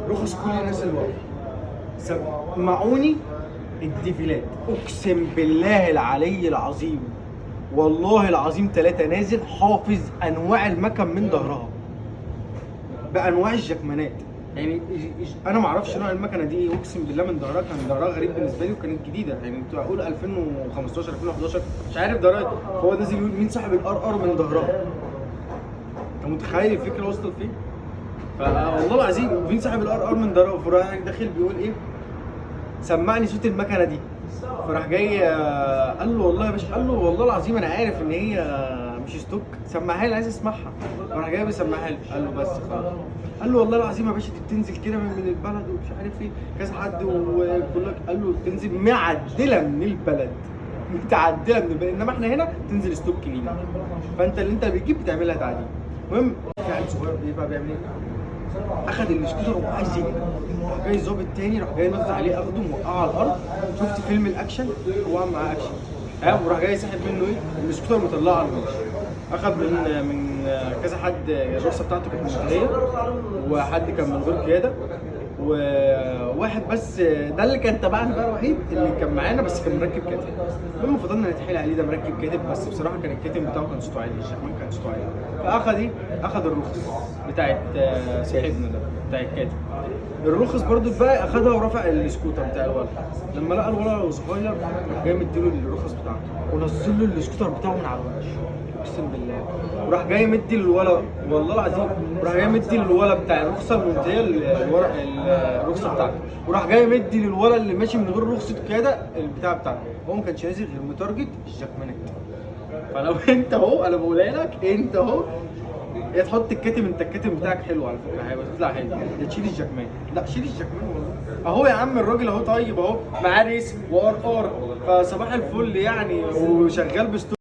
رخص كل الناس اللي واقفه. سمعوني الديفيلات، اقسم بالله العلي العظيم، والله العظيم ثلاثة نازل حافظ انواع المكن من ظهرها بانواع الجكمانات. يعني انا ما اعرفش نوع المكنه دي ايه، اقسم بالله من ظهرها كان ظهرها غريب بالنسبه لي وكانت جديده، يعني كنت اقول 2015 2011 مش عارف ظهرها. فهو نازل يقول مين صاحب الار ار من ظهرها. انت متخيل الفكره وصلت فين؟ فوالله العظيم مين صاحب الار ار من ظهرها. فراح داخل بيقول ايه، سمعني صوت المكنه دي. فراح جاي قال له والله يا باشا، قال له والله العظيم انا عارف ان هي مش ستوك، سمعها لي عايز اسمعها. فراح جاي بيسمعها لي، قال له بس خلاص. قال له والله العظيم يا باشا دي بتنزل كده من البلد ومش عارف ايه كذا حد وكلك. قال له بتنزل معدله من البلد، متعدله من البلد، انما احنا هنا تنزل ستوك جديد. فانت اللي انت بتجيب بتعملها تعديل. المهم في عيل صغير بقى بيعمل ايه؟ اخد السكوتر وعايز يجري، راح جاي ظابط تاني راح جاي نط عليه اخده موقعه على الارض. شفت فيلم الاكشن؟ هو عامل معاه اكشن تمام. وراح جاي ساحب منه ايه؟ السكوتر مطلعه على الوش. اخد من كذا حد الرخصه بتاعته كانت منتهيه، وحد كان من غير قياده، وواحد بس ده اللي كان تبعنا بقى الوحيد اللي كان معانا بس كان مركب كاتب. المهم فضلنا نتحايل عليه ده مركب كاتب، بس بصراحه كان الكاتب بتاعه كان صوته عالي، الشكمان كان صوته عالي. فاخد ايه؟ اخد الرخص بتاعت صاحبنا ده بتاع الكاتب. الرخص برضو بقى اخدها ورفع السكوتر بتاع الولد. لما لقى الولد صغير راح جاي مديله الرخص بتاعته ونزل له السكوتر بتاعه من على الوش، اقسم بالله. وراح جاي مدي للولد، والله العظيم وراح جاي مدي للولد بتاع الرخصه المنتهيه الرخصه بتاعته، وراح جاي مدي للولد اللي ماشي من غير رخصه قياده البتاع بتاعته. هو ما كانش نازل غير متارجت الجكمانات. فلو انت اهو انا بقولها لك، انت اهو يا تحط الكاتم، انت الكاتم بتاعك حلو على فكره هيطلع حلو، يا تشيل الجكمان. لا شيل الجكمان والله. اهو يا عم الراجل اهو طيب اهو معاه ريس وار ار، فصباح الفل يعني وشغال